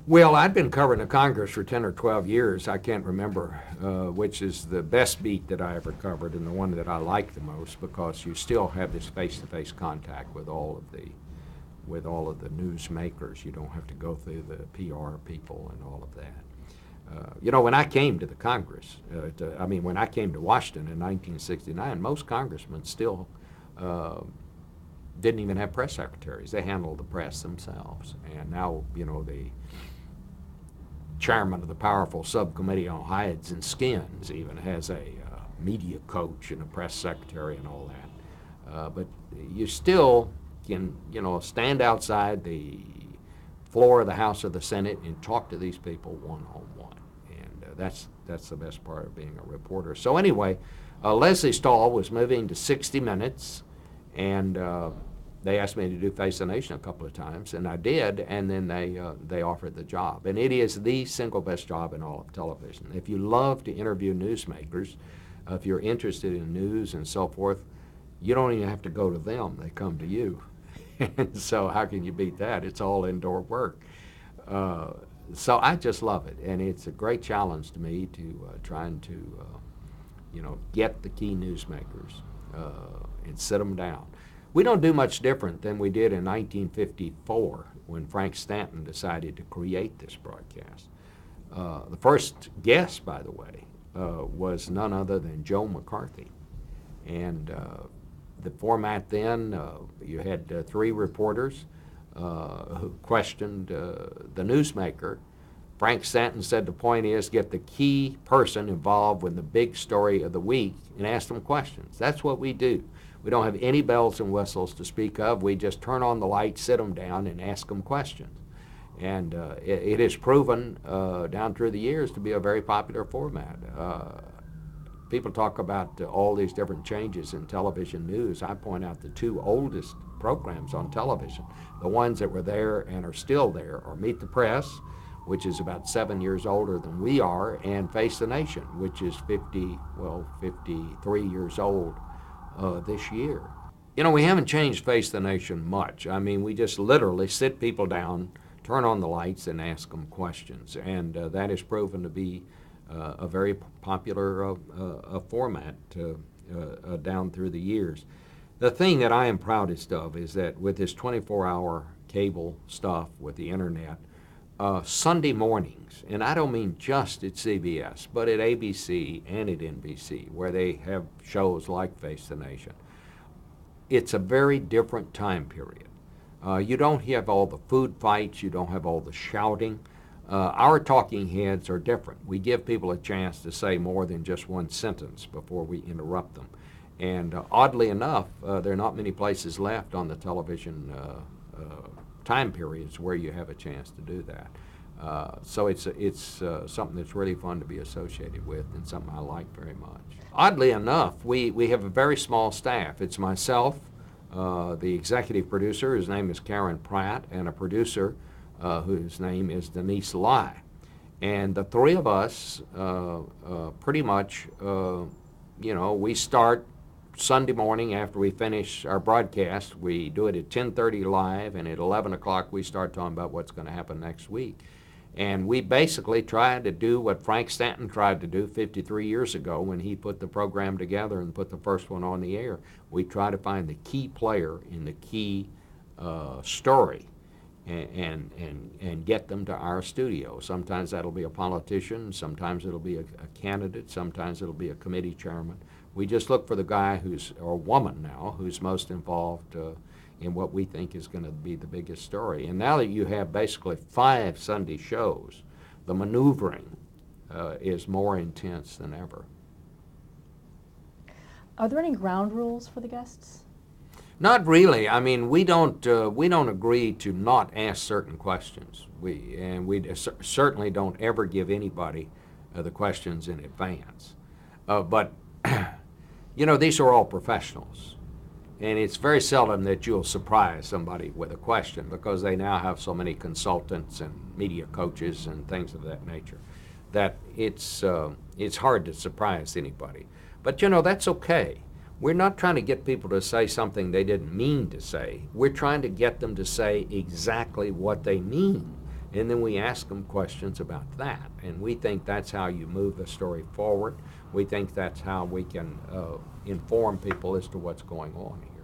Well, I'd been covering the Congress for 10 or 12 years. I can't remember which is the best beat that I ever covered and the one that I like the most, because you still have this face-to-face contact with all of the newsmakers. You don't have to go through the PR people and all of that. When I came to the Congress, when I came to Washington in 1969, most congressmen still uh, didn't even have press secretaries. They handled the press themselves. And now, the chairman of the powerful subcommittee on hides and skins even has a media coach and a press secretary and all that. But you still can, stand outside the floor of the House or the Senate and talk to these people one-on-one. And that's the best part of being a reporter. So anyway, Leslie Stahl was moving to 60 Minutes, and they asked me to do Face the Nation a couple of times, and I did, and then they offered the job. And it is the single best job in all of television. If you love to interview newsmakers, if you're interested in news and so forth, you don't even have to go to them. They come to you. And so how can you beat that? It's all indoor work. So I just love it, and it's a great challenge to me to trying to, get the key newsmakers and sit them down. We don't do much different than we did in 1954 when Frank Stanton decided to create this broadcast. The first guest, by the way, was none other than Joe McCarthy. And the format then, you had three reporters who questioned the newsmaker. Frank Stanton said the point is get the key person involved with the big story of the week and ask them questions. That's what we do. We don't have any bells and whistles to speak of. We just turn on the lights, sit them down, and ask them questions. And it has proven down through the years to be a very popular format. People talk about all these different changes in television news. I point out the two oldest programs on television, the ones that were there and are still there, are Meet the Press, which is about 7 years older than we are, and Face the Nation, which is 53 years old this year. We haven't changed Face the Nation much. I mean, we just literally sit people down, turn on the lights, and ask them questions. And that has proven to be a very popular format down through the years. The thing that I am proudest of is that with this 24-hour cable stuff, with the internet, Sunday mornings, and I don't mean just at CBS, but at ABC and at NBC, where they have shows like Face the Nation, it's a very different time period. You don't have all the food fights, you don't have all the shouting. Our talking heads are different. We give people a chance to say more than just one sentence before we interrupt them. And oddly enough, there are not many places left on the television time periods where you have a chance to do that. So it's something that's really fun to be associated with and something I like very much. Oddly enough, we have a very small staff. It's myself, the executive producer, whose name is Karen Pratt, and a producer whose name is Denise Lai. And the three of us pretty much, we start Sunday morning after we finish our broadcast. We do it at 10:30 live, and at 11 o'clock we start talking about what's going to happen next week. And we basically try to do what Frank Stanton tried to do 53 years ago when he put the program together and put the first one on the air. We try to find the key player in the key story and get them to our studio. Sometimes that'll be a politician, sometimes it'll be a candidate, sometimes it'll be a committee chairman. We just look for the guy or woman now, who's most involved in what we think is going to be the biggest story. And now that you have basically 5 Sunday shows, the maneuvering is more intense than ever. Are there any ground rules for the guests? Not really. I mean, we don't agree to not ask certain questions. We certainly don't ever give anybody the questions in advance. But these are all professionals, and it's very seldom that you'll surprise somebody with a question because they now have so many consultants and media coaches and things of that nature that it's hard to surprise anybody. But that's okay. We're not trying to get people to say something they didn't mean to say. We're trying to get them to say exactly what they mean. and then we ask them questions about that. And we think that's how you move the story forward. We think that's how we can inform people as to what's going on here.